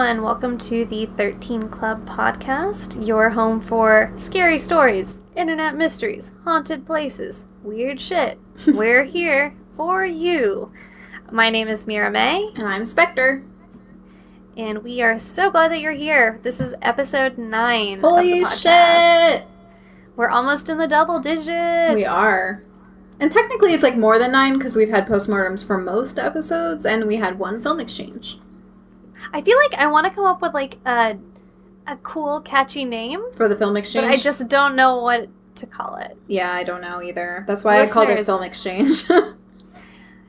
everyone. Welcome to the 13 Club podcast, your home for scary stories, internet mysteries, haunted places, weird shit. We're here for you. My name is Miramay. And I'm Spectre. And we are so glad that you're here. This is episode 9 Holy of the podcast. shit! We're almost in the double digits. We are. And technically it's like more than 9 because we've had postmortems for most episodes and we had one film exchange. I feel like I want to come up with like a cool, catchy name. For the film exchange? But I just don't know what to call it. Yeah, I don't know either. That's why I called it film exchange.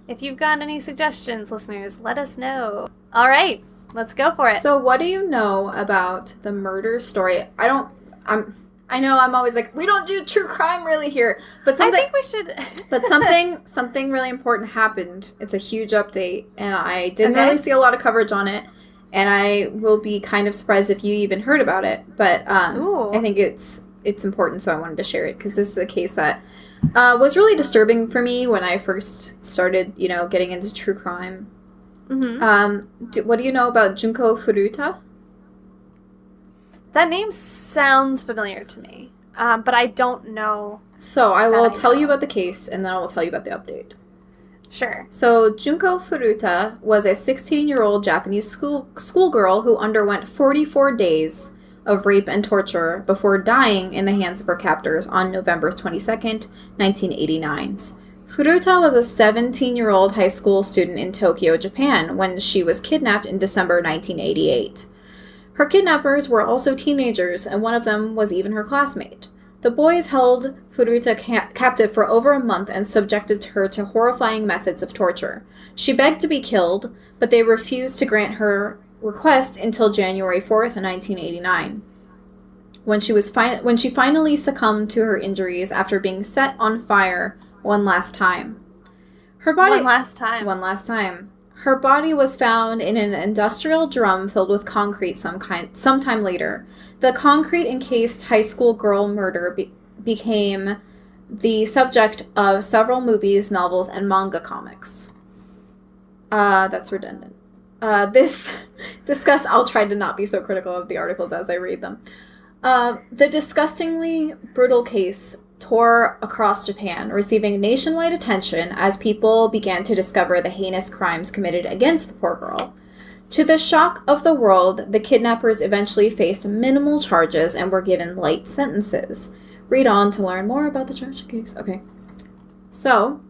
If you've got any suggestions, listeners, let us know. All right, let's go for it. So what do you know about the murder story? I know I'm always like, we don't do true crime really here. But something, I think we should. But something really important happened. It's a huge update, and I didn't really see a lot of coverage on it. And I will be kind of surprised if you even heard about it. But I think it's important, so I wanted to share it. Because this is a case that was really disturbing for me when I first started, getting into true crime. Mm-hmm. What do you know about Junko Furuta? That name sounds familiar to me. But I don't know. So I will tell you about the case, and then I will tell you about the update. Sure. So, Junko Furuta was a 16-year-old Japanese schoolgirl who underwent 44 days of rape and torture before dying in the hands of her captors on November 22nd, 1989. Furuta was a 17-year-old high school student in Tokyo, Japan, when she was kidnapped in December 1988. Her kidnappers were also teenagers, and one of them was even her classmate. The boys held Furuta captive for over a month and subjected her to horrifying methods of torture. She begged to be killed, but they refused to grant her request until January 4th, 1989, when she finally succumbed to her injuries after being set on fire one last time. One last time. Her body was found in an industrial drum filled with concrete sometime later. The concrete-encased high school girl murder became the subject of several movies, novels, and manga comics. That's redundant. I'll try to not be so critical of the articles as I read them. The disgustingly brutal case tore across Japan, receiving nationwide attention as people began to discover the heinous crimes committed against the poor girl. To the shock of the world, the kidnappers eventually faced minimal charges and were given light sentences. Read on to learn more about the tragic case. Okay. So,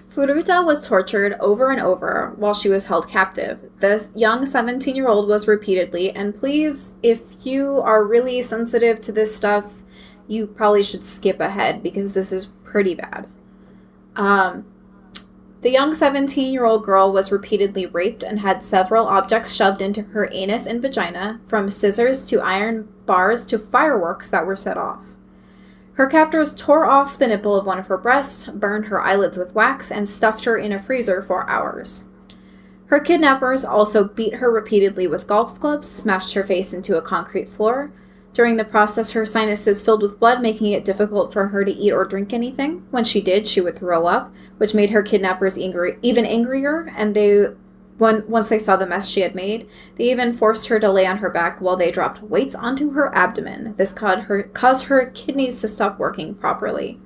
Furuta was tortured over and over while she was held captive. The young 17-year-old was repeatedly, and please, if you are really sensitive to this stuff, you probably should skip ahead because this is pretty bad. The young 17-year-old girl was repeatedly raped and had several objects shoved into her anus and vagina, from scissors to iron bars to fireworks that were set off. Her captors tore off the nipple of one of her breasts, burned her eyelids with wax, and stuffed her in a freezer for hours. Her kidnappers also beat her repeatedly with golf clubs, smashed her face into a concrete floor. During the process, her sinuses filled with blood, making it difficult for her to eat or drink anything. When she did, she would throw up, which made her kidnappers even angrier, and once they saw the mess she had made, they even forced her to lay on her back while they dropped weights onto her abdomen. This caused her kidneys to stop working properly.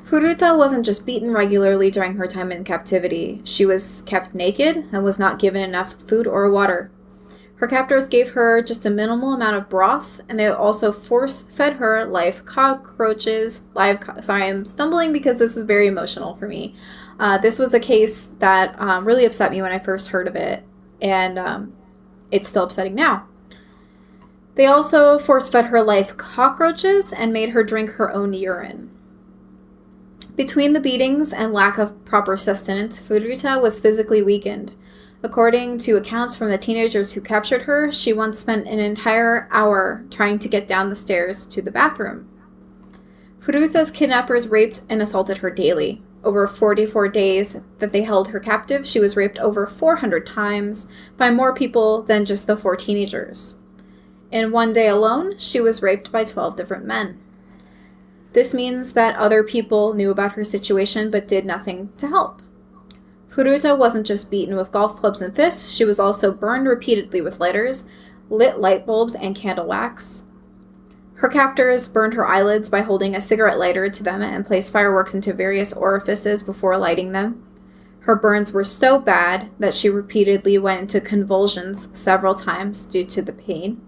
Furuta wasn't just beaten regularly during her time in captivity. She was kept naked and was not given enough food or water. Her captors gave her just a minimal amount of broth, and they also force-fed her live cockroaches. Sorry, I'm stumbling because this is very emotional for me. This was a case that really upset me when I first heard of it, and it's still upsetting now. They also force-fed her live cockroaches and made her drink her own urine. Between the beatings and lack of proper sustenance, Furuta was physically weakened. According to accounts from the teenagers who captured her, she once spent an entire hour trying to get down the stairs to the bathroom. Furuta's kidnappers raped and assaulted her daily. Over 44 days that they held her captive, she was raped over 400 times by more people than just the 4 teenagers. In one day alone, she was raped by 12 different men. This means that other people knew about her situation but did nothing to help. Furuta wasn't just beaten with golf clubs and fists, she was also burned repeatedly with lighters, lit light bulbs, and candle wax. Her captors burned her eyelids by holding a cigarette lighter to them and placed fireworks into various orifices before lighting them. Her burns were so bad that she repeatedly went into convulsions several times due to the pain.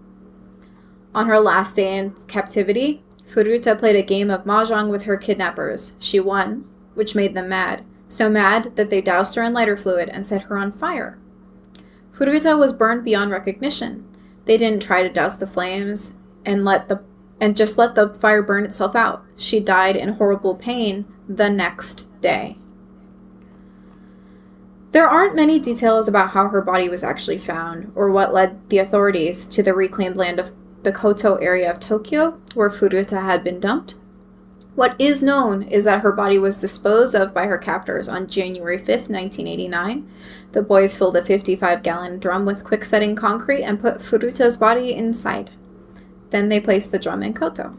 On her last day in captivity, Furuta played a game of mahjong with her kidnappers. She won, which made them mad. So mad that they doused her in lighter fluid and set her on fire. Furuta was burned beyond recognition. They didn't try to douse the flames and just let the fire burn itself out. She died in horrible pain the next day. There aren't many details about how her body was actually found or what led the authorities to the reclaimed land of the Koto area of Tokyo where Furuta had been dumped. What is known is that her body was disposed of by her captors on January 5th, 1989. The boys filled a 55-gallon drum with quick-setting concrete and put Furuta's body inside. Then they placed the drum in Koto.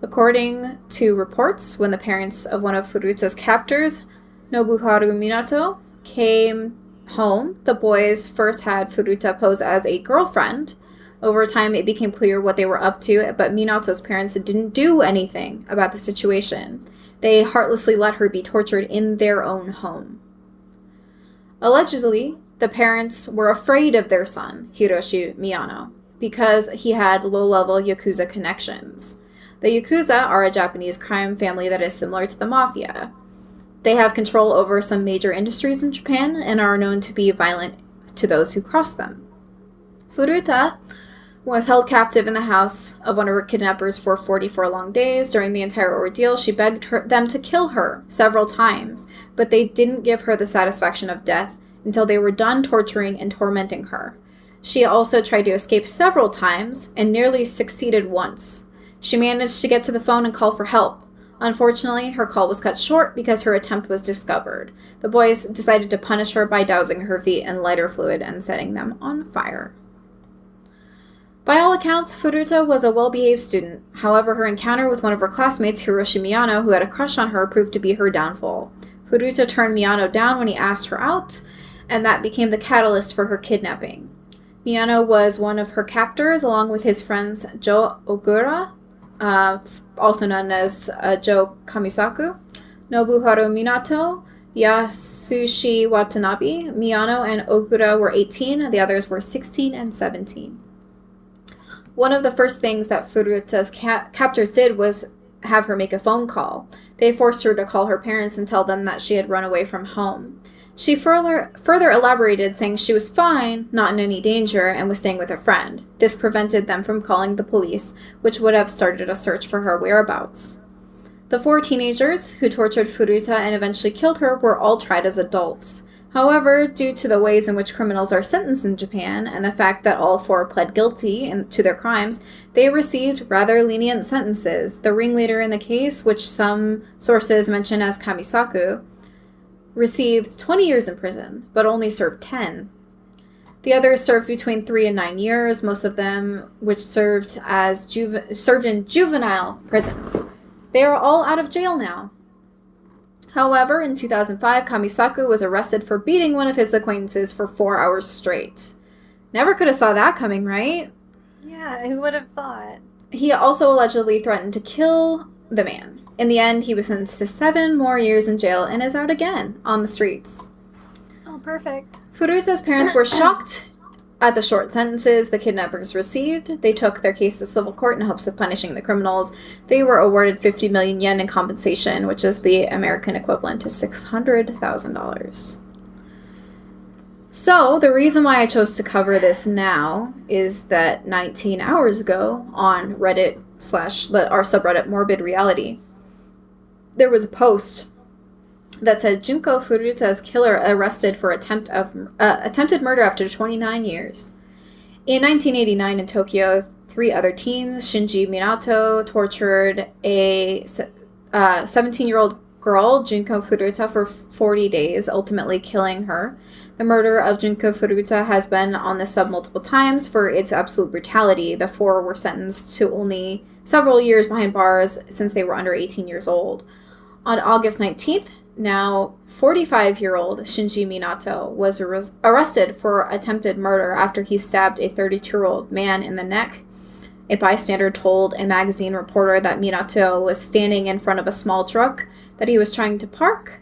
According to reports, when the parents of one of Furuta's captors, Nobuharu Minato, came home, the boys first had Furuta pose as a girlfriend. Over time, it became clear what they were up to, but Minato's parents didn't do anything about the situation. They heartlessly let her be tortured in their own home. Allegedly, the parents were afraid of their son, Hiroshi Miyano, because he had low-level Yakuza connections. The Yakuza are a Japanese crime family that is similar to the Mafia. They have control over some major industries in Japan and are known to be violent to those who cross them. Furuta was held captive in the house of one of her kidnappers for 44 long days. During the entire ordeal, she begged them to kill her several times, but they didn't give her the satisfaction of death until they were done torturing and tormenting her. She also tried to escape several times and nearly succeeded once. She managed to get to the phone and call for help. Unfortunately, her call was cut short because her attempt was discovered. The boys decided to punish her by dousing her feet in lighter fluid and setting them on fire. By all accounts, Furuta was a well-behaved student. However, her encounter with one of her classmates, Hiroshi Miyano, who had a crush on her, proved to be her downfall. Furuta turned Miyano down when he asked her out, and that became the catalyst for her kidnapping. Miyano was one of her captors, along with his friends Jo Ogura, also known as Jo Kamisaku, Nobuharu Minato, Yasushi Watanabe. Miyano and Ogura were 18, the others were 16 and 17. One of the first things that Furuta's captors did was have her make a phone call. They forced her to call her parents and tell them that she had run away from home. She further elaborated, saying she was fine, not in any danger, and was staying with a friend. This prevented them from calling the police, which would have started a search for her whereabouts. The 4 teenagers who tortured Furuta and eventually killed her were all tried as adults. However, due to the ways in which criminals are sentenced in Japan and the fact that all 4 pled guilty to their crimes, they received rather lenient sentences. The ringleader in the case, which some sources mention as Kamisaku, received 20 years in prison, but only served 10. The others served between 3 and 9 years, most of them which served in juvenile prisons. They are all out of jail now. However, in 2005, Kamisaku was arrested for beating one of his acquaintances for 4 hours straight. Never could have saw that coming, right? Yeah, who would have thought? He also allegedly threatened to kill the man. In the end, he was sentenced to 7 more years in jail and is out again on the streets. Oh, perfect. Furuta's parents were shocked at the short sentences the kidnappers received. They took their case to civil court in hopes of punishing the criminals. They were awarded 50 million yen in compensation, which is the American equivalent to $600,000. So, the reason why I chose to cover this now is that 19 hours ago on Reddit / our subreddit Morbid Reality, there was a post that said Junko Furuta's killer arrested for attempted murder after 29 years. In 1989 in Tokyo, 3 other teens, Shinji Minato, tortured a 17-year-old girl, Junko Furuta, for 40 days, ultimately killing her. The murder of Junko Furuta has been on the sub multiple times for its absolute brutality. The 4 were sentenced to only several years behind bars since they were under 18 years old. On August 19th, Now, 45-year-old Shinji Minato was arrested for attempted murder after he stabbed a 32-year-old man in the neck. A bystander told a magazine reporter that Minato was standing in front of a small truck that was trying to park,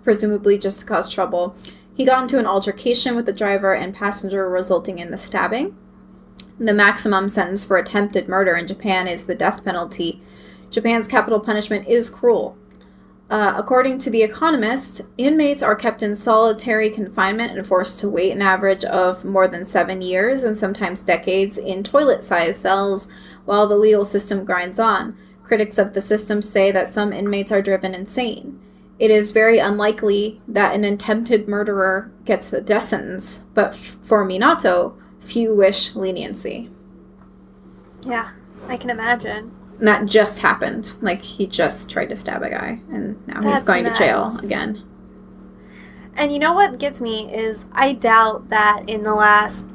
presumably just to cause trouble. He got into an altercation with the driver and passenger, resulting in the stabbing. The maximum sentence for attempted murder in Japan is the death penalty. Japan's capital punishment is cruel. According to The Economist, inmates are kept in solitary confinement and forced to wait an average of more than 7 years and sometimes decades in toilet-sized cells while the legal system grinds on. Critics of the system say that some inmates are driven insane. It is very unlikely that an attempted murderer gets the death sentence, but for Minato, few wish leniency. Yeah, I can imagine. And that just happened. Like, he just tried to stab a guy, and now he's going to jail again. And you know what gets me is I doubt that in the last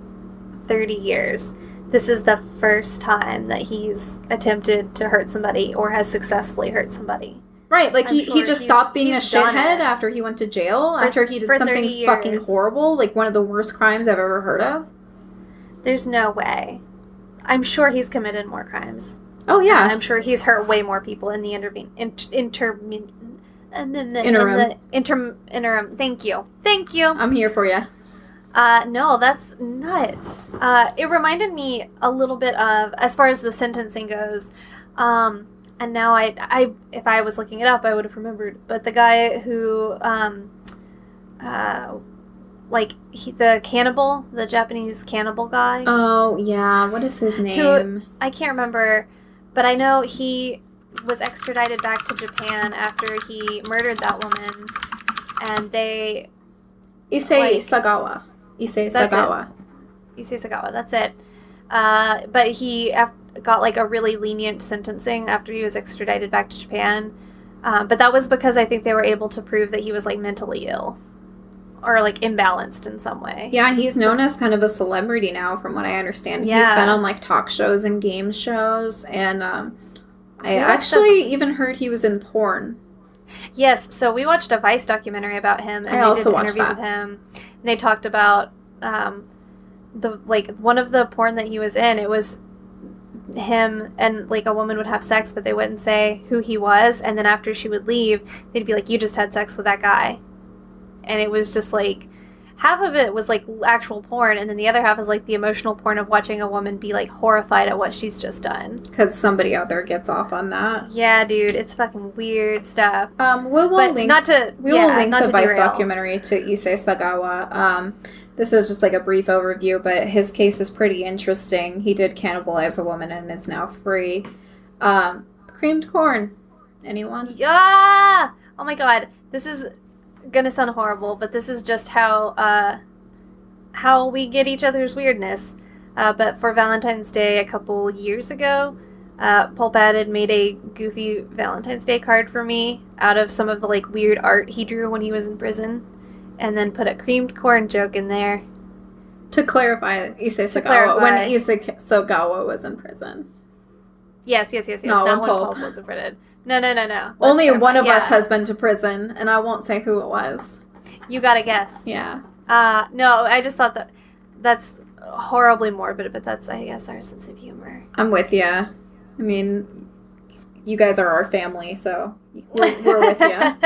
30 years, this is the first time that he's attempted to hurt somebody or has successfully hurt somebody. Right, like he just stopped being a shithead after he went to jail, after he did something fucking horrible, like one of the worst crimes I've ever heard of. There's no way. I'm sure he's committed more crimes. Oh, yeah. And I'm sure he's hurt way more people in the interim. Thank you. I'm here for you. No, that's nuts. It reminded me a little bit of, as far as the sentencing goes, and now I if I was looking it up, I would have remembered. But the guy who, the cannibal, the Japanese cannibal guy. Oh, yeah. What is his name? I can't remember. But I know he was extradited back to Japan after he murdered that woman, and they... Issei Sagawa, that's it. But he got, like, a really lenient sentencing after he was extradited back to Japan. But that was because I think they were able to prove that he was, like, mentally ill. Or, like, imbalanced in some way. Yeah, and he's known as kind of a celebrity now, from what I understand. Yeah. He's been on, like, talk shows and game shows, and I actually even heard he was in porn. Yes, so we watched a Vice documentary about him, and they did interviews with him, and they talked about, one of the porn that he was in, it was him and, like, a woman would have sex, but they wouldn't say who he was, and then after she would leave, they'd be like, you just had sex with that guy. And it was just, like, half of it was, like, actual porn, and then the other half is, like, the emotional porn of watching a woman be, like, horrified at what she's just done. Because somebody out there gets off on that. Yeah, dude, it's fucking weird stuff. We will link the Vice documentary to Issei Sagawa. This is just, like, a brief overview, but his case is pretty interesting. He did cannibalize a woman and is now free. Creamed corn. Anyone? Yeah! Oh, my God. This is gonna sound horrible, but this is just how we get each other's weirdness. But for Valentine's Day a couple years ago, Pulpad had made a goofy Valentine's Day card for me out of some of the, like, weird art he drew when he was in prison, and then put a creamed corn joke in there. To clarify, Issei Sagawa, when Issei Sagawa was in prison. Yes. No, not when Pulp was in prison. No. Only one of us has been to prison, and I won't say who it was. You gotta guess. Yeah. No, I just thought that's horribly morbid, but that's, I guess, our sense of humor. I'm with you. I mean, you guys are our family, so we're with you.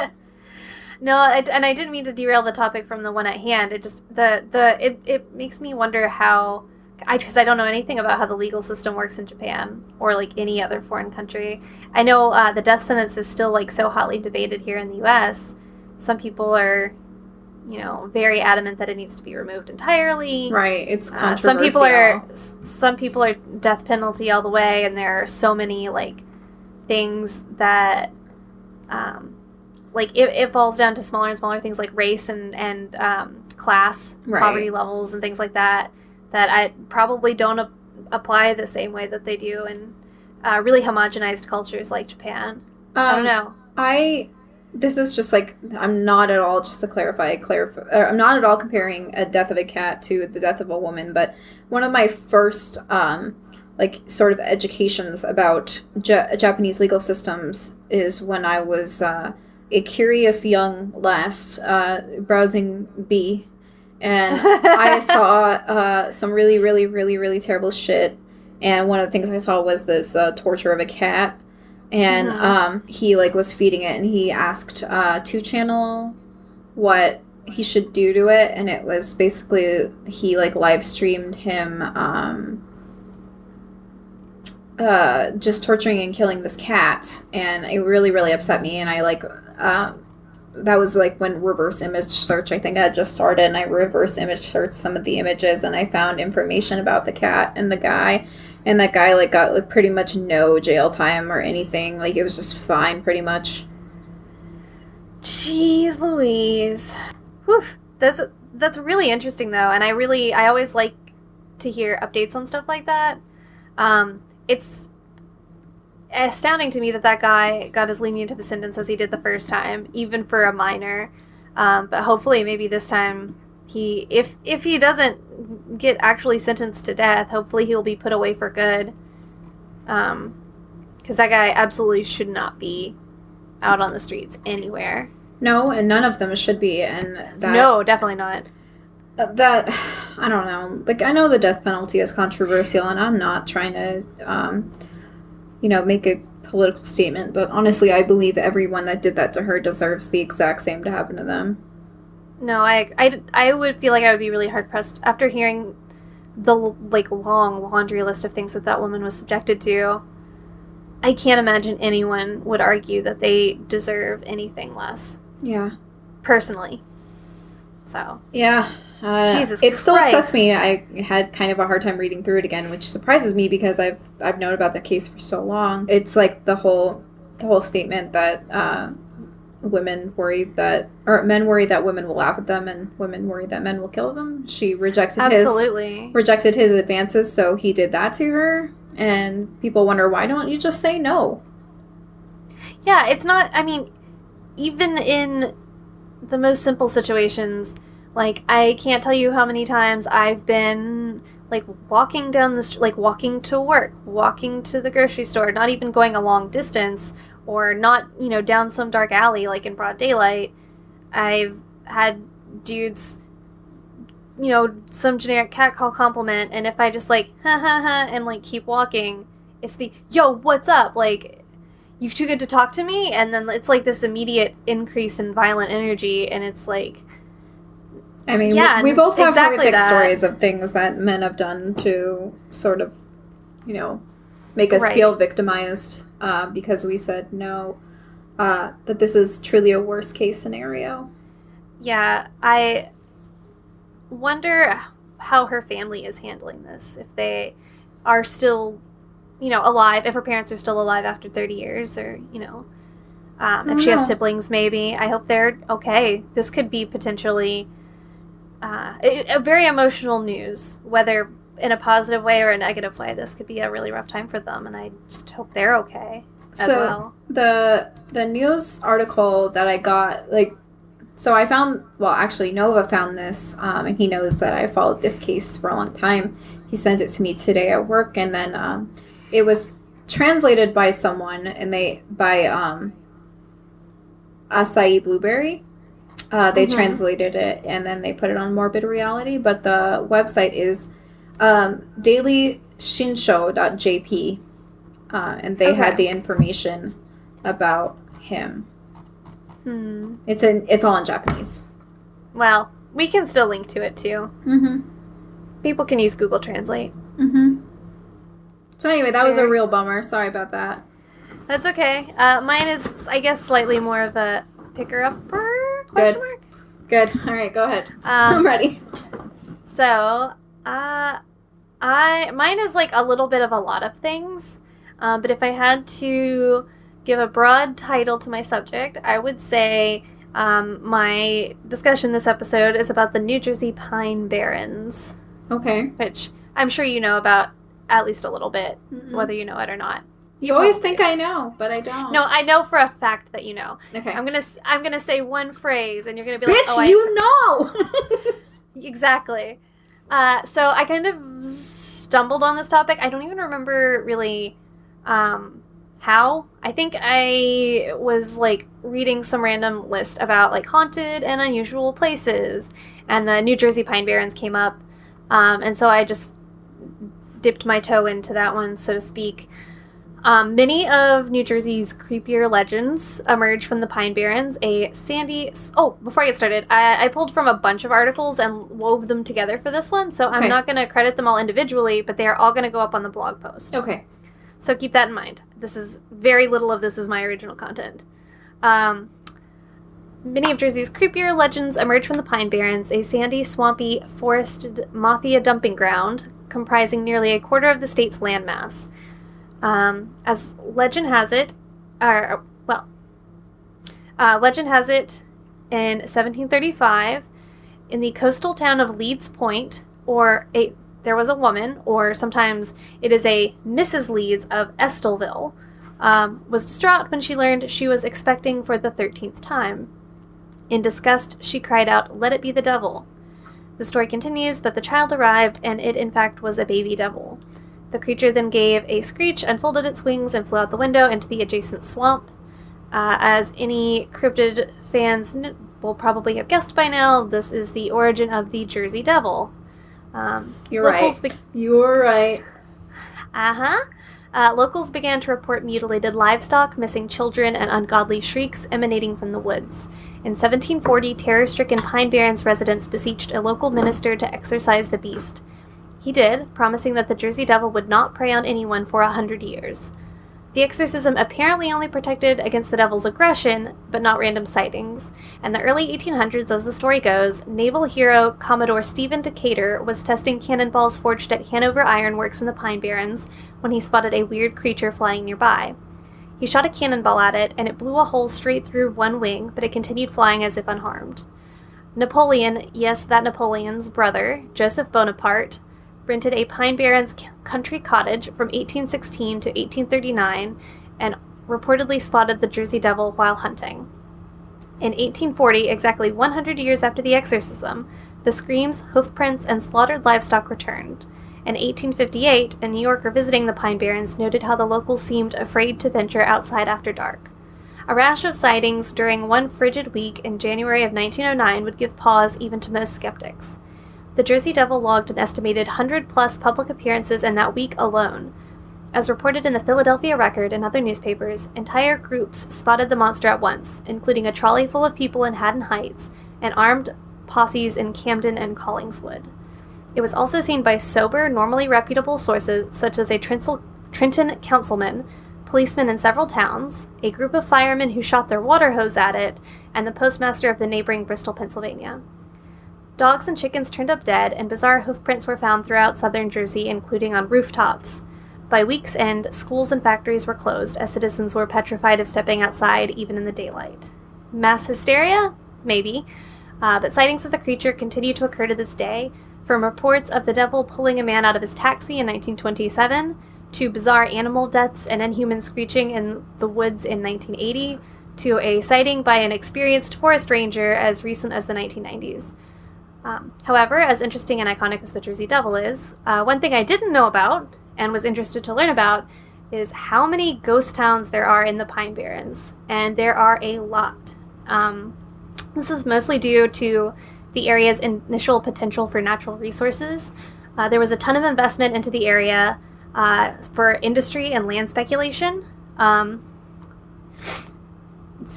No, and I didn't mean to derail the topic from the one at hand. It just, it makes me wonder how... because I don't know anything about how the legal system works in Japan or, like, any other foreign country. I know the death sentence is still, like, so hotly debated here in the U.S. Some people are, very adamant that it needs to be removed entirely. Right, it's controversial. Some people are death penalty all the way, and there are so many, like, things that, it falls down to smaller and smaller things like race and class, poverty levels, and things like that I probably don't apply the same way that they do in really homogenized cultures like Japan. I don't know. This is just, like, I'm not at all, just to clarify, I'm not at all comparing a death of a cat to the death of a woman, but one of my first, sort of educations about Japanese legal systems is when I was a curious young lass browsing bee, and I saw some really, really, really, really terrible shit. And one of the things I saw was this torture of a cat, and he like was feeding it, and he asked 2Channel what he should do to it, and it was basically he like live streamed him just torturing and killing this cat, and it really, really upset me. And I like that was like when reverse image search I think I just started, and I reverse image searched some of the images, and I found information about the cat and the guy, and that guy like got like pretty much no jail time or anything. Like it was just fine pretty much. Jeez Louise. Whew. That's really interesting though, and I always like to hear updates on stuff like that. It's astounding to me that guy got as lenient of a sentence as he did the first time, even for a minor. But hopefully, maybe this time, if he doesn't get actually sentenced to death, hopefully he'll be put away for good. Because that guy absolutely should not be out on the streets anywhere. No, and none of them should be. And that, no, definitely not. That, I don't know. Like, I know the death penalty is controversial, and I'm not trying to, make a political statement, but honestly, I believe everyone that did that to her deserves the exact same to happen to them. No, I would feel like I would be really hard-pressed after hearing the, like, long laundry list of things that woman was subjected to. I can't imagine anyone would argue that they deserve anything less. Yeah. Personally. So. Yeah. Jesus it still Christ. upsets me. I had kind of a hard time reading through it again, which surprises me because I've known about the case for so long. It's like the whole statement that men worry that women will laugh at them and women worry that men will kill them. She rejected his advances, so he did that to her, and people wonder, why don't you just say no? Yeah, it's not, I mean, even in the most simple situations, like, I can't tell you how many times I've been, like, walking down the street, like, walking to work, walking to the grocery store, not even going a long distance, or not, down some dark alley, like, in broad daylight. I've had dudes, some generic catcall compliment, and if I just, like, ha ha ha, and, like, keep walking, it's the, yo, what's up? Like, you too good to talk to me? And then it's, like, this immediate increase in violent energy, and it's, like... I mean, yeah, we both have exactly horrific that. stories of things that men have done to sort of, make us feel victimized because we said no. But this is truly a worst case scenario. Yeah, I wonder how her family is handling this. If they are still, alive, if her parents are still alive after 30 years, or, if she has siblings maybe. I hope they're okay. This could be potentially... a very emotional news, whether in a positive way or a negative way. This could be a really rough time for them, and I just hope they're okay as well. The news article that I got, I found, Nova found this, and he knows that I followed this case for a long time. He sent it to me today at work, and then it was translated by someone, and by Acai Blueberry. They translated it, and then they put it on Morbid Reality, but the website is dailyshinsho.jp, and they had the information about him. It's all in Japanese. Well, we can still link to it, too. People can use Google Translate. So anyway, that was a real bummer. Sorry about that. That's okay. Mine is, I guess, slightly more of a picker-upper? Good. All right, go ahead. I'm ready. So, mine is like a little bit of a lot of things, but if I had to give a broad title to my subject, I would say my discussion this episode is about the New Jersey Pine Barrens. Okay. Which I'm sure you know about at least a little bit, whether you know it or not. You always think I know, but I don't. No, I know for a fact that you know. Okay. I'm gonna say one phrase, and you're gonna be like, "Bitch, you know." Exactly. So I kind of stumbled on this topic. I don't even remember really how How? I think I was, like, reading some random list about, like, haunted and unusual places, and the New Jersey Pine Barrens came up, and so I just dipped my toe into that one, so to speak. Many of New Jersey's creepier legends emerge from the Pine Barrens. Before I get started, I pulled from a bunch of articles and wove them together for this one, so I'm not going to credit them all individually, but they are all going to go up on the blog post. Okay. So keep that in mind. Very little of this is my original content. Many of Jersey's creepier legends emerge from the Pine Barrens, a sandy, swampy, forested mafia dumping ground comprising nearly a quarter of the state's landmass. As legend has it, legend has it, in 1735, in the coastal town of Leeds Point, there was a woman, or sometimes it is a Mrs. Leeds of Estelville, was distraught when she learned she was expecting for the 13th time. In disgust, she cried out, "Let it be the devil." The story continues that the child arrived, and it in fact was a baby devil. The creature then gave a screech, unfolded its wings, and flew out the window into the adjacent swamp. As any cryptid fans will probably have guessed by now, this is the origin of the Jersey Devil. You're right. You're right. Locals began to report mutilated livestock, missing children, and ungodly shrieks emanating from the woods. In 1740, terror-stricken Pine Barrens residents beseeched a local minister to exorcise the beast. He did, promising that the Jersey Devil would not prey on anyone for 100 years. The exorcism apparently only protected against the devil's aggression, but not random sightings. In the early 1800s, as the story goes, naval hero Commodore Stephen Decatur was testing cannonballs forged at Hanover Iron Works in the Pine Barrens when he spotted a weird creature flying nearby. He shot a cannonball at it, and it blew a hole straight through one wing, but it continued flying as if unharmed. Napoleon, yes, that Napoleon's brother, Joseph Bonaparte, rented a Pine Barrens country cottage from 1816 to 1839 and reportedly spotted the Jersey Devil while hunting. In 1840, exactly 100 years after the exorcism, the screams, hoofprints, and slaughtered livestock returned. In 1858, a New Yorker visiting the Pine Barrens noted how the locals seemed afraid to venture outside after dark. A rash of sightings during one frigid week in January of 1909 would give pause even to most skeptics. The Jersey Devil logged an estimated 100-plus public appearances in that week alone. As reported in the Philadelphia Record and other newspapers, entire groups spotted the monster at once, including a trolley full of people in Haddon Heights and armed posses in Camden and Collingswood. It was also seen by sober, normally reputable sources such as a Trenton councilman, policemen in several towns, a group of firemen who shot their water hose at it, and the postmaster of the neighboring Bristol, Pennsylvania. Dogs and chickens turned up dead, and bizarre hoofprints were found throughout southern Jersey, including on rooftops. By week's end, schools and factories were closed, as citizens were petrified of stepping outside, even in the daylight. Mass hysteria? Maybe. But sightings of the creature continue to occur to this day, from reports of the devil pulling a man out of his taxi in 1927, to bizarre animal deaths and inhuman screeching in the woods in 1980, to a sighting by an experienced forest ranger as recent as the 1990s. However, as interesting and iconic as the Jersey Devil is, one thing I didn't know about, and was interested to learn about, is how many ghost towns there are in the Pine Barrens, and there are a lot. This is mostly due to the area's initial potential for natural resources. There was a ton of investment into the area for industry and land speculation.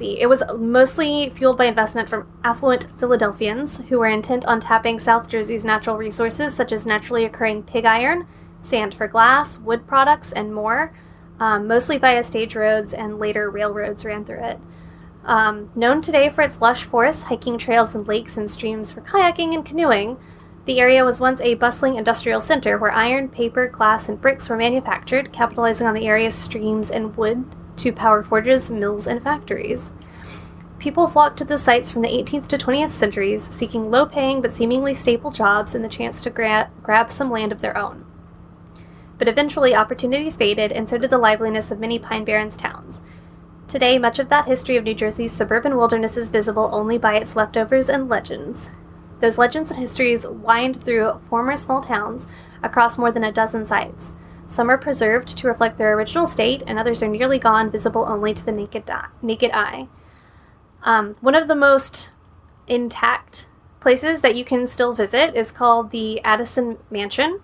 It was mostly fueled by investment from affluent Philadelphians who were intent on tapping South Jersey's natural resources, such as naturally occurring pig iron, sand for glass, wood products, and more, mostly via stage roads, and later railroads ran through it. Known today for its lush forests, hiking trails, and lakes and streams for kayaking and canoeing, the area was once a bustling industrial center where iron, paper, glass, and bricks were manufactured, capitalizing on the area's streams and wood to power forges, mills, and factories. People flocked to the sites from the 18th to 20th centuries, seeking low-paying but seemingly stable jobs and the chance to grab some land of their own. But eventually opportunities faded, and so did the liveliness of many Pine Barrens towns. Today, much of that history of New Jersey's suburban wilderness is visible only by its leftovers and legends. Those legends and histories wind through former small towns across more than a dozen sites. Some are preserved to reflect their original state, and others are nearly gone, visible only to the naked eye. One of the most intact places that you can still visit is called the Addison Mansion.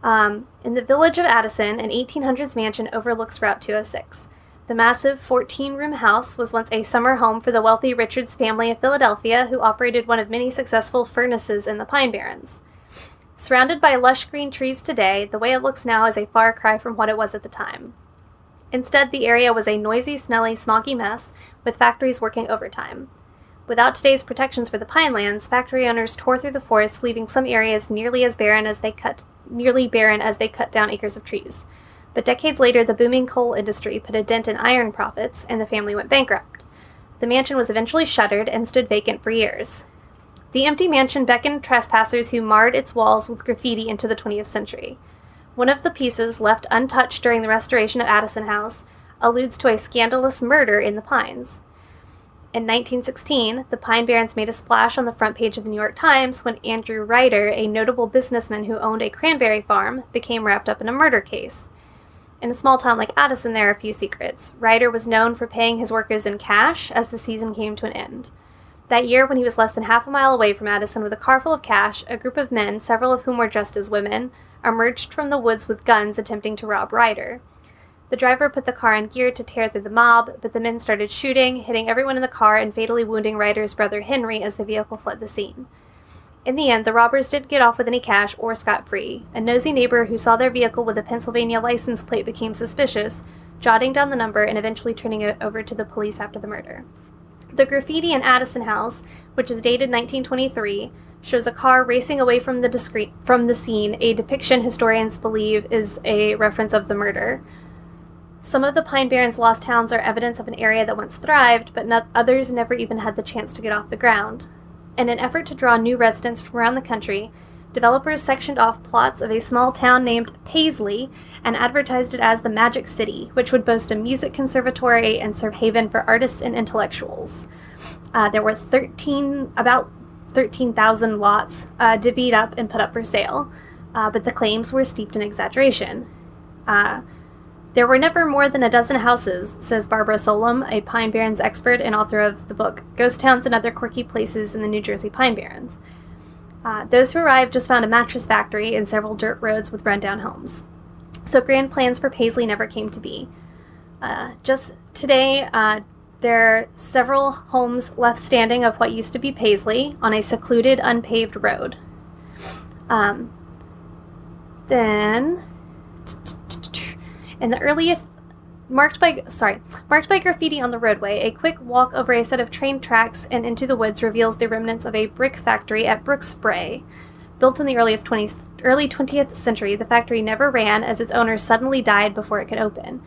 In the village of Addison, an 1800s mansion overlooks Route 206. The massive 14-room house was once a summer home for the wealthy Richards family of Philadelphia, who operated one of many successful furnaces in the Pine Barrens. Surrounded by lush green trees today, the way it looks now is a far cry from what it was at the time. Instead, the area was a noisy, smelly, smoggy mess, with factories working overtime. Without today's protections for the pine lands, factory owners tore through the forests, leaving some areas nearly barren as they cut down acres of trees. But decades later, the booming coal industry put a dent in iron profits, and the family went bankrupt. The mansion was eventually shuttered and stood vacant for years. The empty mansion beckoned trespassers who marred its walls with graffiti into the 20th century. One of the pieces, left untouched during the restoration of Addison House, alludes to a scandalous murder in the Pines. In 1916, the Pine Barrens made a splash on the front page of the New York Times when Andrew Ryder, a notable businessman who owned a cranberry farm, became wrapped up in a murder case. In a small town like Addison, there are a few secrets. Ryder was known for paying his workers in cash as the season came to an end. That year, when he was less than half a mile away from Addison with a car full of cash, a group of men, several of whom were dressed as women, emerged from the woods with guns attempting to rob Ryder. The driver put the car in gear to tear through the mob, but the men started shooting, hitting everyone in the car and fatally wounding Ryder's brother Henry as the vehicle fled the scene. In the end, the robbers didn't get off with any cash or scot-free. A nosy neighbor who saw their vehicle with a Pennsylvania license plate became suspicious, jotting down the number and eventually turning it over to the police after the murder. The graffiti in Addison House, which is dated 1923, shows a car racing away from the scene, a depiction historians believe is a reference of the murder. Some of the Pine Barrens' lost towns are evidence of an area that once thrived, but others never even had the chance to get off the ground. In an effort to draw new residents from around the country, developers sectioned off plots of a small town named Paisley and advertised it as the Magic City, which would boast a music conservatory and serve haven for artists and intellectuals. There were about 13,000 lots divvied up and put up for sale, but the claims were steeped in exaggeration. There were never more than a dozen houses, says Barbara Solom, a Pine Barrens expert and author of the book Ghost Towns and Other Quirky Places in the New Jersey Pine Barrens. Those who arrived just found a mattress factory and several dirt roads with rundown homes. So grand plans for Paisley never came to be. Just today, there are several homes left standing of what used to be Paisley on a secluded, unpaved road. Then, in the earliest, marked by graffiti on the roadway, a quick walk over a set of train tracks and into the woods reveals the remnants of a brick factory at Brooksbrae. Built in the early 20th century, the factory never ran as its owner suddenly died before it could open.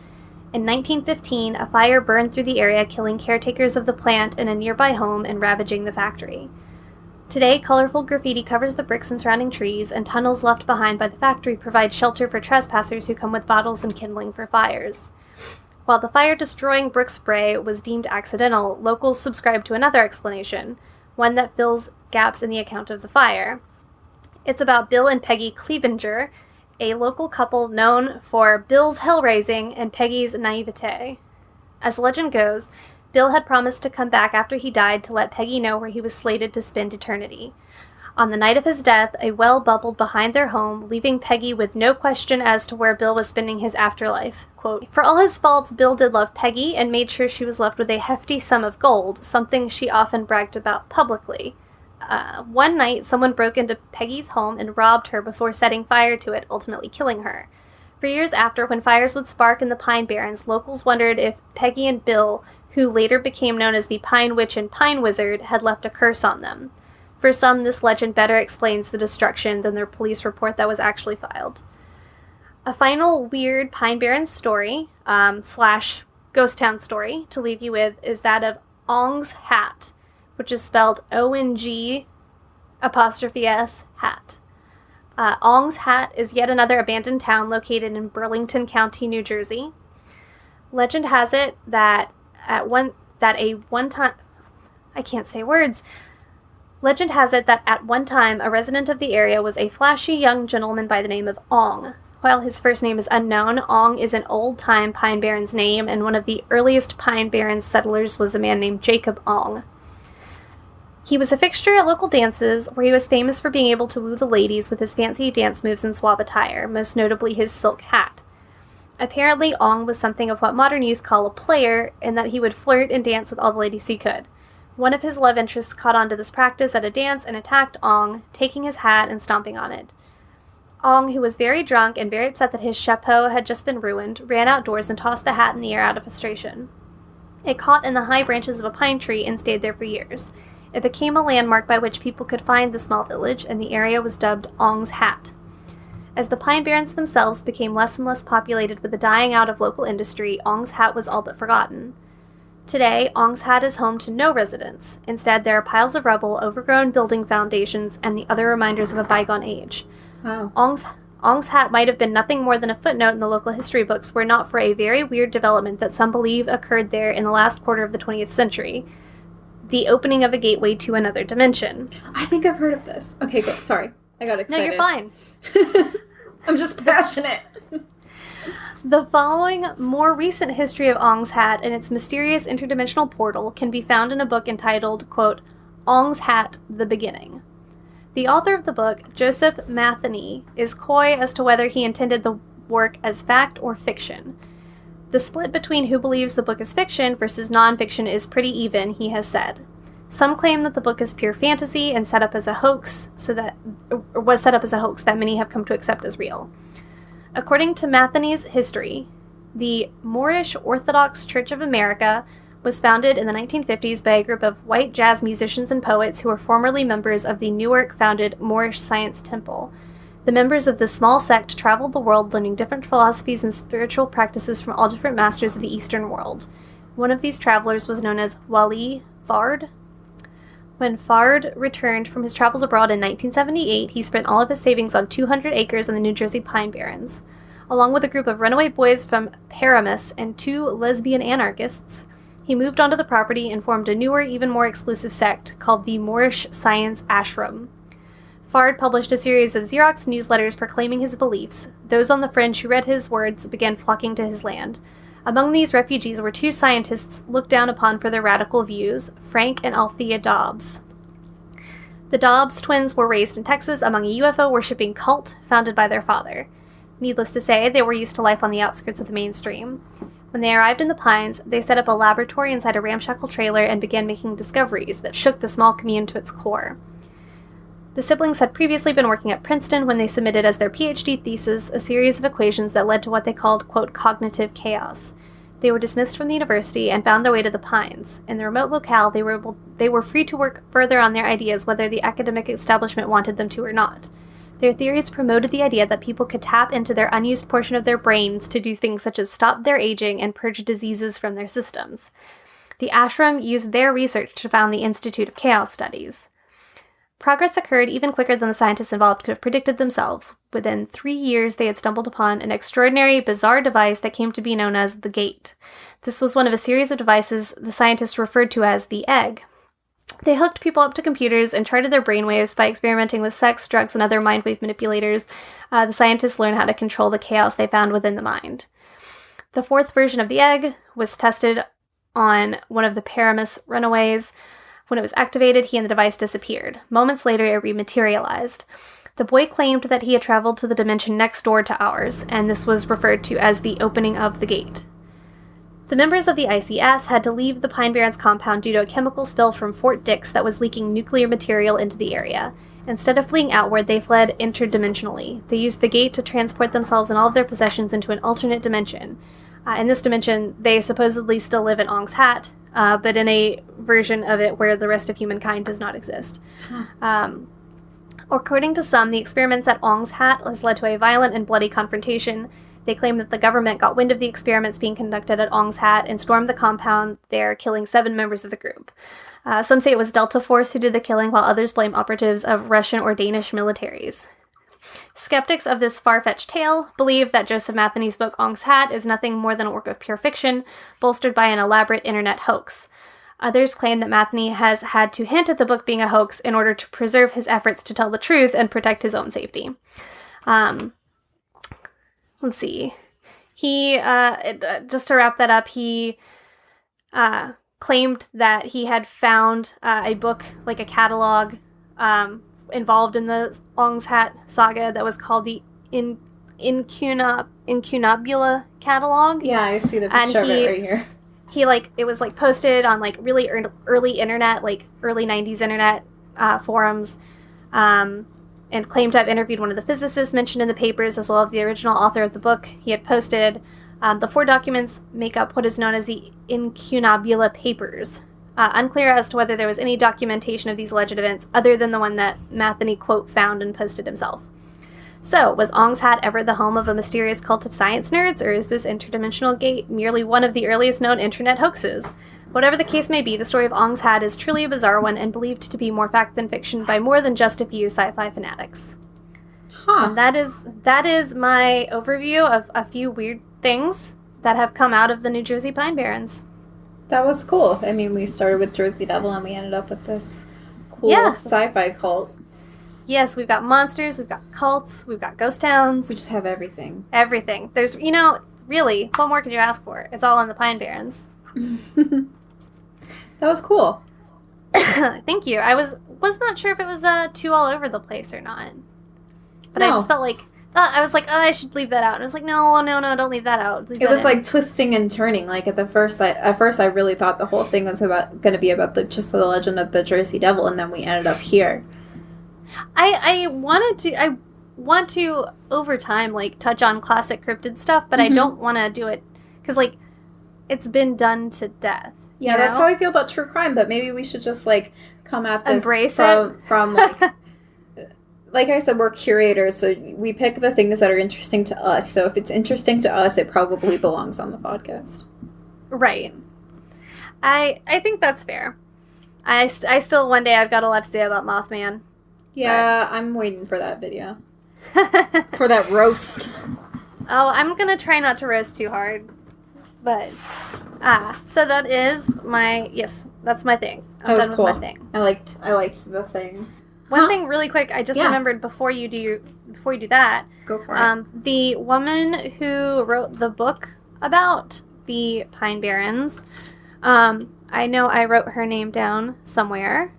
In 1915, a fire burned through the area, killing caretakers of the plant in a nearby home and ravaging the factory. Today, colorful graffiti covers the bricks and surrounding trees, and tunnels left behind by the factory provide shelter for trespassers who come with bottles and kindling for fires. While the fire-destroying Brooksbrae was deemed accidental, locals subscribe to another explanation, one that fills gaps in the account of the fire. It's about Bill and Peggy Clevenger, a local couple known for Bill's hell-raising and Peggy's naivete. As legend goes, Bill had promised to come back after he died to let Peggy know where he was slated to spend eternity. On the night of his death, a well bubbled behind their home, leaving Peggy with no question as to where Bill was spending his afterlife. Quote, "For all his faults, Bill did love Peggy and made sure she was left with a hefty sum of gold, something she often bragged about publicly. One night, someone broke into Peggy's home and robbed her before setting fire to it, ultimately killing her. For years after, when fires would spark in the Pine Barrens, locals wondered if Peggy and Bill, who later became known as the Pine Witch and Pine Wizard, had left a curse on them. For some, this legend better explains the destruction than their police report that was actually filed." A final weird Pine Barrens story, / ghost town story, to leave you with is that of Ong's Hat, which is spelled ONG''S hat. Ong's Hat is yet another abandoned town located in Burlington County, New Jersey. Legend has it that at one time a resident of the area was a flashy young gentleman by the name of Ong. While his first name is unknown, Ong is an old-time Pine Barrens name, and one of the earliest Pine Barrens settlers was a man named Jacob Ong. He was a fixture at local dances, where he was famous for being able to woo the ladies with his fancy dance moves and suave attire, most notably his silk hat. Apparently, Ong was something of what modern youth call a player, in that he would flirt and dance with all the ladies he could. One of his love interests caught on to this practice at a dance and attacked Ong, taking his hat and stomping on it. Ong, who was very drunk and very upset that his chapeau had just been ruined, ran outdoors and tossed the hat in the air out of frustration. It caught in the high branches of a pine tree and stayed there for years. It became a landmark by which people could find the small village, and the area was dubbed Ong's Hat. As the Pine Barrens themselves became less and less populated with the dying out of local industry, Ong's Hat was all but forgotten. Today, Ong's Hat is home to no residents. Instead, there are piles of rubble, overgrown building foundations, and the other reminders of a bygone age. Wow. Ong's Hat might have been nothing more than a footnote in the local history books were not for a very weird development that some believe occurred there in the last quarter of the 20th century. The opening of a gateway to another dimension. I think I've heard of this. Okay, good. Sorry. I got excited. No, you're fine. I'm just passionate. The following more recent history of Ong's Hat and its mysterious interdimensional portal can be found in a book entitled, quote, Ong's Hat, The Beginning. The author of the book, Joseph Matheny, is coy as to whether he intended the work as fact or fiction. The split between who believes the book is fiction versus nonfiction is pretty even, he has said. Some claim that the book is pure fantasy and was set up as a hoax that many have come to accept as real. According to Matheny's history, the Moorish Orthodox Church of America was founded in the 1950s by a group of white jazz musicians and poets who were formerly members of the Newark-founded Moorish Science Temple. The members of this small sect traveled the world learning different philosophies and spiritual practices from all different masters of the Eastern world. One of these travelers was known as Wali Fard. When Fard returned from his travels abroad in 1978, he spent all of his savings on 200 acres in the New Jersey Pine Barrens. Along with a group of runaway boys from Paramus and 2 lesbian anarchists, he moved onto the property and formed a newer, even more exclusive sect called the Moorish Science Ashram. Fard published a series of Xerox newsletters proclaiming his beliefs. Those on the fringe who read his words began flocking to his land. Among these refugees were 2 scientists looked down upon for their radical views, Frank and Althea Dobbs. The Dobbs twins were raised in Texas among a UFO-worshipping cult founded by their father. Needless to say, they were used to life on the outskirts of the mainstream. When they arrived in the Pines, they set up a laboratory inside a ramshackle trailer and began making discoveries that shook the small commune to its core. The siblings had previously been working at Princeton when they submitted as their PhD thesis a series of equations that led to what they called, quote, cognitive chaos. They were dismissed from the university and found their way to the Pines. In the remote locale, they were free to work further on their ideas whether the academic establishment wanted them to or not. Their theories promoted the idea that people could tap into their unused portion of their brains to do things such as stop their aging and purge diseases from their systems. The ashram used their research to found the Institute of Chaos Studies. Progress occurred even quicker than the scientists involved could have predicted themselves. Within 3 years, they had stumbled upon an extraordinary, bizarre device that came to be known as the Gate. This was one of a series of devices the scientists referred to as the Egg. They hooked people up to computers and charted their brainwaves by experimenting with sex, drugs, and other mind wave manipulators. The scientists learned how to control the chaos they found within the mind. The 4th version of the Egg was tested on one of the Paramus runaways. When it was activated, he and the device disappeared. Moments later, it rematerialized. The boy claimed that he had traveled to the dimension next door to ours, and this was referred to as the opening of the gate. The members of the ICS had to leave the Pine Barrens compound due to a chemical spill from Fort Dix that was leaking nuclear material into the area. Instead of fleeing outward, they fled interdimensionally. They used the gate to transport themselves and all of their possessions into an alternate dimension. In this dimension, they supposedly still live in Ong's Hat, but in a version of it where the rest of humankind does not exist. According to some, the experiments at Ong's Hat has led to a violent and bloody confrontation. They claim that the government got wind of the experiments being conducted at Ong's Hat and stormed the compound there, killing 7 members of the group. Some say it was Delta Force who did the killing, while others blame operatives of Russian or Danish militaries. Skeptics of this far-fetched tale believe that Joseph Matheny's book Ong's Hat is nothing more than a work of pure fiction, bolstered by an elaborate internet hoax. Others claim that Matheny has had to hint at the book being a hoax in order to preserve his efforts to tell the truth and protect his own safety. let's see. He, just to wrap that up, he claimed that he had found a book, like a catalog, involved in the Ong's Hat saga that was called the Incunabula catalog. Yeah, I see the picture of it right here. He, like, it was, like, posted on, like, really early internet, like, early 90s internet forums, and claimed to have interviewed one of the physicists mentioned in the papers, as well as the original author of the book he had posted. The 4 documents make up what is known as the Incunabula Papers. Unclear as to whether there was any documentation of these alleged events other than the one that Matheny, quote, found and posted himself. So, was Ong's Hat ever the home of a mysterious cult of science nerds, or is this interdimensional gate merely one of the earliest known internet hoaxes? Whatever the case may be, the story of Ong's Hat is truly a bizarre one and believed to be more fact than fiction by more than just a few sci-fi fanatics. Huh. And that is my overview of a few weird things that have come out of the New Jersey Pine Barrens. That was cool. I mean, we started with Jersey Devil and we ended up with this cool sci-fi cult. Yes, we've got monsters, we've got cults, we've got ghost towns. We just have everything. Everything. There's, really, what more could you ask for? It's all on the Pine Barrens. That was cool. Thank you. I was not sure if it was too all over the place or not. But No. I just felt like, I was like, I should leave that out. And I was like, no, don't leave that out. It was like twisting and turning. Like at first I really thought the whole thing was going to be about the legend of the Jersey Devil, and then we ended up here. I want to over time, like, touch on classic cryptid stuff, but I don't want to do it because, like, it's been done to death. Yeah, that's how I feel about true crime, but maybe we should just, like, come at this from like, like I said, we're curators, so we pick the things that are interesting to us. So if it's interesting to us, it probably belongs on the podcast. Right. I think that's fair. I still, one day, I've got a lot to say about Mothman. Yeah, I'm waiting for that video. For that roast. Oh, I'm gonna try not to roast too hard. But, so that is that's my thing. That was cool. With my thing. I liked the thing. One thing really quick, I just remembered before you do that. Go for it. The woman who wrote the book about the Pine Barrens, I know I wrote her name down somewhere.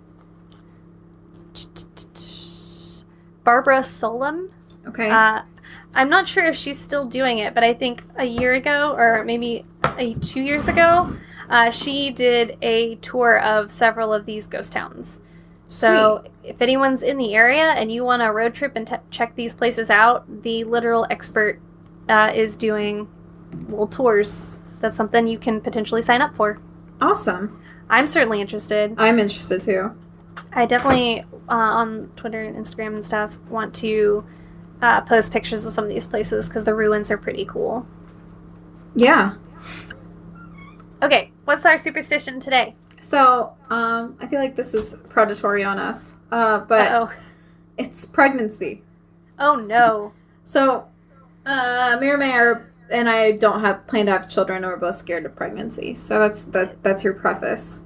Barbara Solem. Okay. I'm not sure if she's still doing it, but I think a year ago, or maybe 2 years ago, she did a tour of several of these ghost towns. So if anyone's in the area and you want to road trip and check these places out, the literal expert is doing little tours. That's something you can potentially sign up for. Awesome. I'm certainly interested. I'm interested too. I definitely, on Twitter and Instagram and stuff, want to post pictures of some of these places because the ruins are pretty cool. Yeah. Okay, what's our superstition today? So, I feel like this is predatory on us, but it's pregnancy. Oh, no. So, Miramay and I don't plan to have children, and we're both scared of pregnancy. So that's your preface.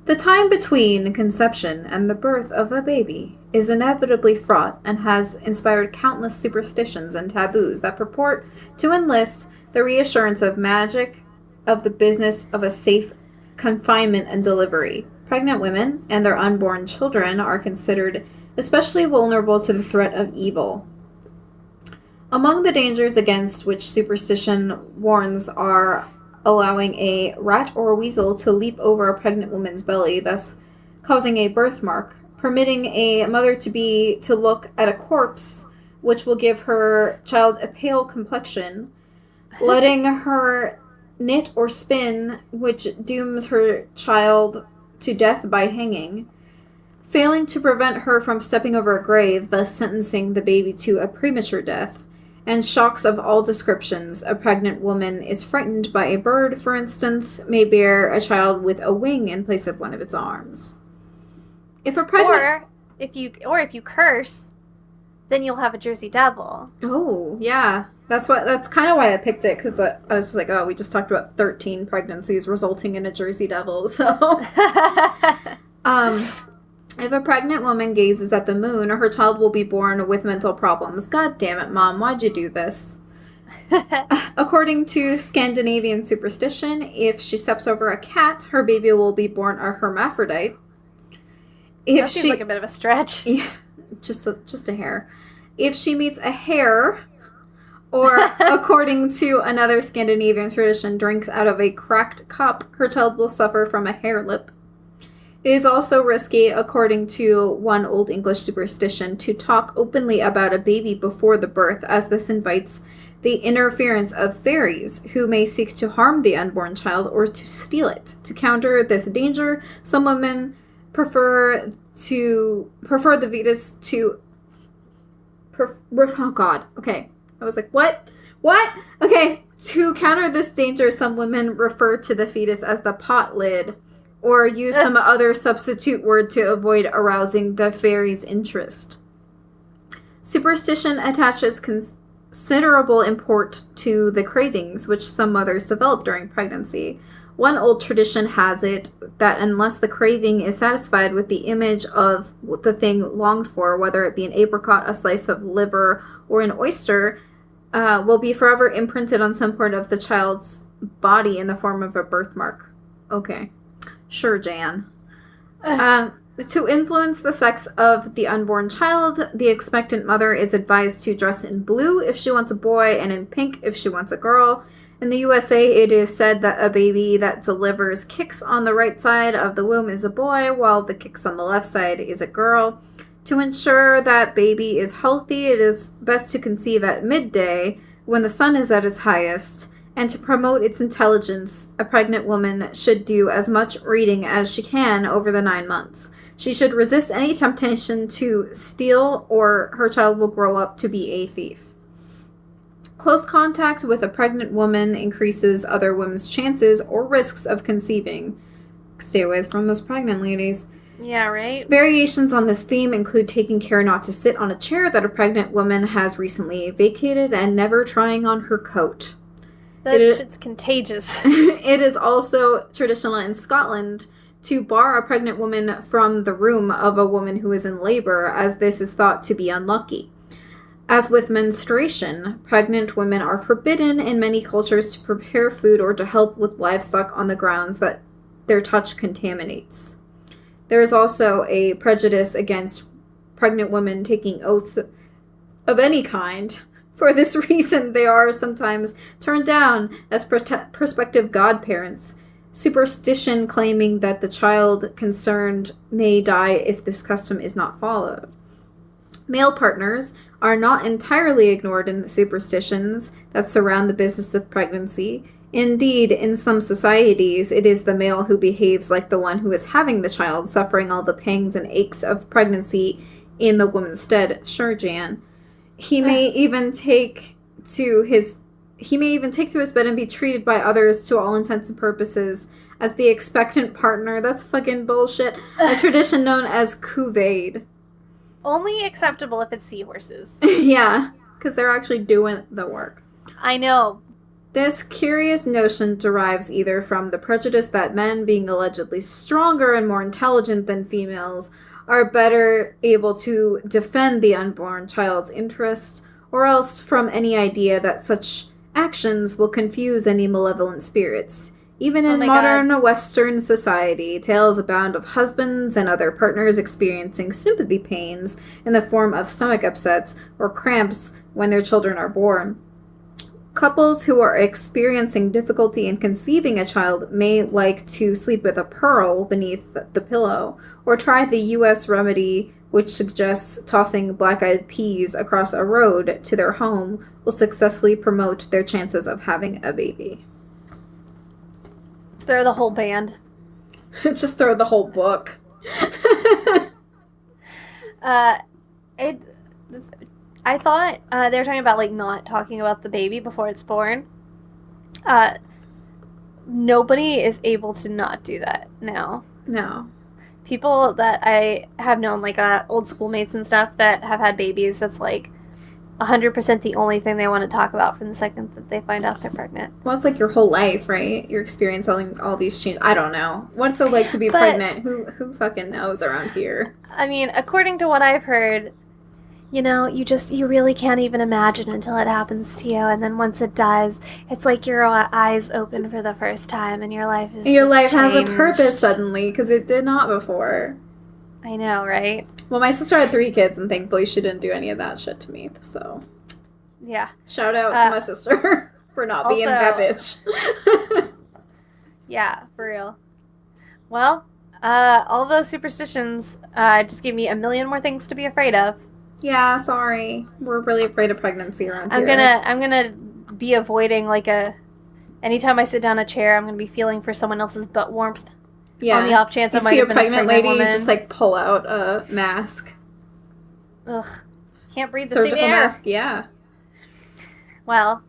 The time between conception and the birth of a baby is inevitably fraught and has inspired countless superstitions and taboos that purport to enlist the reassurance of magic of the business of a safe confinement and delivery. Pregnant women and their unborn children are considered especially vulnerable to the threat of evil. Among the dangers against which superstition warns are allowing a rat or weasel to leap over a pregnant woman's belly, thus causing a birthmark, permitting a mother to look at a corpse, which will give her child a pale complexion, letting her knit or spin, which dooms her child to death by hanging, failing to prevent her from stepping over a grave, thus sentencing the baby to a premature death, and shocks of all descriptions. A pregnant woman is frightened by a bird, for instance, may bear a child with a wing in place of one of its arms. If you curse, then you'll have a Jersey Devil. Oh, yeah. That's kind of why I picked it, because I was just like, oh, we just talked about 13 pregnancies resulting in a Jersey Devil, so... If a pregnant woman gazes at the moon, her child will be born with mental problems. God damn it, Mom, why'd you do this? According to Scandinavian superstition, if she steps over a cat, her baby will be born a hermaphrodite. That seems like a bit of a stretch. Yeah, just a hair. If she meets a hare, or according to another Scandinavian tradition, drinks out of a cracked cup, her child will suffer from a hare lip. It is also risky, according to one Old English superstition, to talk openly about a baby before the birth, as this invites the interference of fairies, who may seek to harm the unborn child or to steal it. To counter this danger, some women prefer the fetus to... oh, God. Okay. I was like, what? What? Okay. To counter this danger, some women refer to the fetus as the pot lid, or use some other substitute word to avoid arousing the fairy's interest. Superstition attaches considerable import to the cravings which some mothers develop during pregnancy. One old tradition has it that unless the craving is satisfied with the image of the thing longed for, whether it be an apricot, a slice of liver, or an oyster, will be forever imprinted on some part of the child's body in the form of a birthmark. Okay. Sure, Jan. To influence the sex of the unborn child, the expectant mother is advised to dress in blue if she wants a boy and in pink if she wants a girl. In the USA, it is said that a baby that delivers kicks on the right side of the womb is a boy, while the kicks on the left side is a girl. To ensure that baby is healthy, it is best to conceive at midday when the sun is at its highest. And to promote its intelligence, a pregnant woman should do as much reading as she can over the 9 months. She should resist any temptation to steal, or her child will grow up to be a thief. Close contact with a pregnant woman increases other women's chances or risks of conceiving. Stay away from those pregnant ladies. Yeah, right? Variations on this theme include taking care not to sit on a chair that a pregnant woman has recently vacated and never trying on her coat. That shit's contagious. It is also traditional in Scotland to bar a pregnant woman from the room of a woman who is in labor, as this is thought to be unlucky. As with menstruation, pregnant women are forbidden in many cultures to prepare food or to help with livestock on the grounds that their touch contaminates. There is also a prejudice against pregnant women taking oaths of any kind. For this reason, they are sometimes turned down as prospective godparents, superstition claiming that the child concerned may die if this custom is not followed. Male partners are not entirely ignored in the superstitions that surround the business of pregnancy. Indeed, in some societies, it is the male who behaves like the one who is having the child, suffering all the pangs and aches of pregnancy in the woman's stead. Sure, Jan. He may even take to his bed and be treated by others to all intents and purposes as the expectant partner. That's fucking bullshit. A tradition known as couvade. Only acceptable if it's seahorses. Yeah, because they're actually doing the work. I know. This curious notion derives either from the prejudice that men, being allegedly stronger and more intelligent than females, are better able to defend the unborn child's interests, or else from any idea that such actions will confuse any malevolent spirits. Even in modern Western society, tales abound of husbands and other partners experiencing sympathy pains in the form of stomach upsets or cramps when their children are born. Couples who are experiencing difficulty in conceiving a child may like to sleep with a pearl beneath the pillow, or try the U.S. remedy which suggests tossing black-eyed peas across a road to their home will successfully promote their chances of having a baby. Throw the whole band. Just throw the whole book. I thought they were talking about, like, not talking about the baby before it's born. Nobody is able to not do that now. No. People that I have known, like, old schoolmates and stuff that have had babies, that's, like, 100% the only thing they want to talk about from the second that they find out they're pregnant. Well, it's like your whole life, right? You're experiencing all these changes. I don't know. What's it like to be pregnant? Who fucking knows around here? I mean, according to what I've heard, you know, you really can't even imagine until it happens to you. And then once it does, it's like your eyes open for the first time and your life is Your life changed. has a purpose suddenly, because it did not before. I know, right? Well, my sister had 3 kids, and thankfully she didn't do any of that shit to me, so. Yeah. Shout out to my sister for not being that bitch. Yeah, for real. Well, all those superstitions just gave me a million more things to be afraid of. Yeah, sorry. We're really afraid of pregnancy around here. I'm gonna be avoiding anytime I sit down in a chair, I'm gonna be feeling for someone else's butt warmth. Yeah. On the off chance I might have been a pregnant lady, woman. you just pull out a mask. Ugh. Can't breathe the Surgical same air. mask, yeah. Well,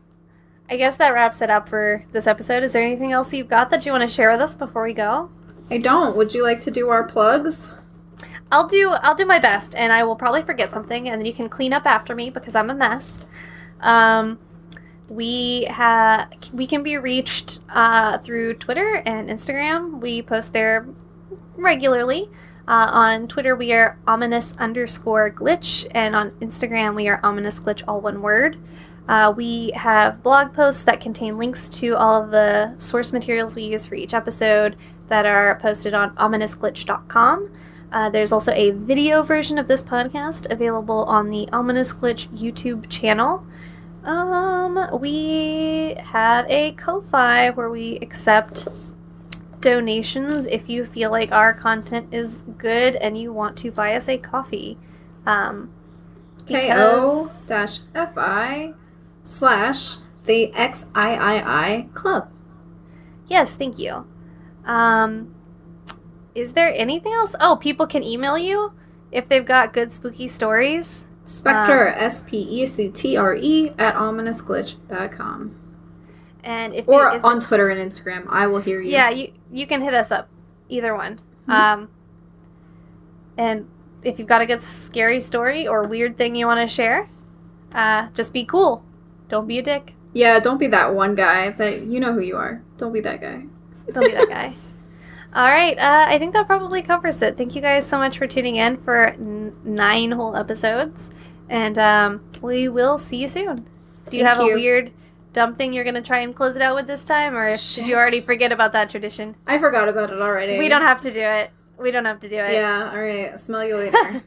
I guess that wraps it up for this episode. Is there anything else you've got that you want to share with us before we go? I don't. Would you like to do our plugs? I'll do my best, and I will probably forget something, and then you can clean up after me because I'm a mess. We can be reached through Twitter and Instagram. We post there regularly. On Twitter, we are ominous_glitch, and on Instagram, we are ominousglitch, all one word. We have blog posts that contain links to all of the source materials we use for each episode that are posted on ominousglitch.com. There's also a video version of this podcast available on the Ominous Glitch YouTube channel. We have a Ko-Fi where we accept donations if you feel like our content is good and you want to buy us a coffee. ko-fi/the XIII Club. Yes, thank you. Is there anything else? Oh, people can email you if they've got good spooky stories. Spectre, SPECTRE @ominousglitch.com. And if on Twitter and Instagram, I will hear you. Yeah, you can hit us up, either one. Mm-hmm. And if you've got a good scary story or weird thing you want to share, just be cool. Don't be a dick. Yeah, don't be that one guy that you know who you are. Don't be that guy. Don't be that guy. All right, I think that probably covers it. Thank you guys so much for tuning in for 9 whole episodes, and we will see you soon. Do you have a weird, dumb thing you're going to try and close it out with this time, or did you already forget about that tradition? I forgot about it already. We don't have to do it. Yeah, all right. Smell you later.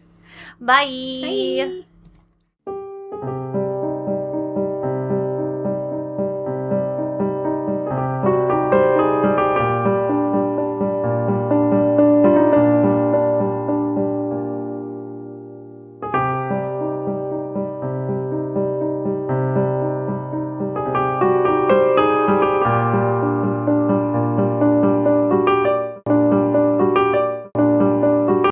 Bye. Bye.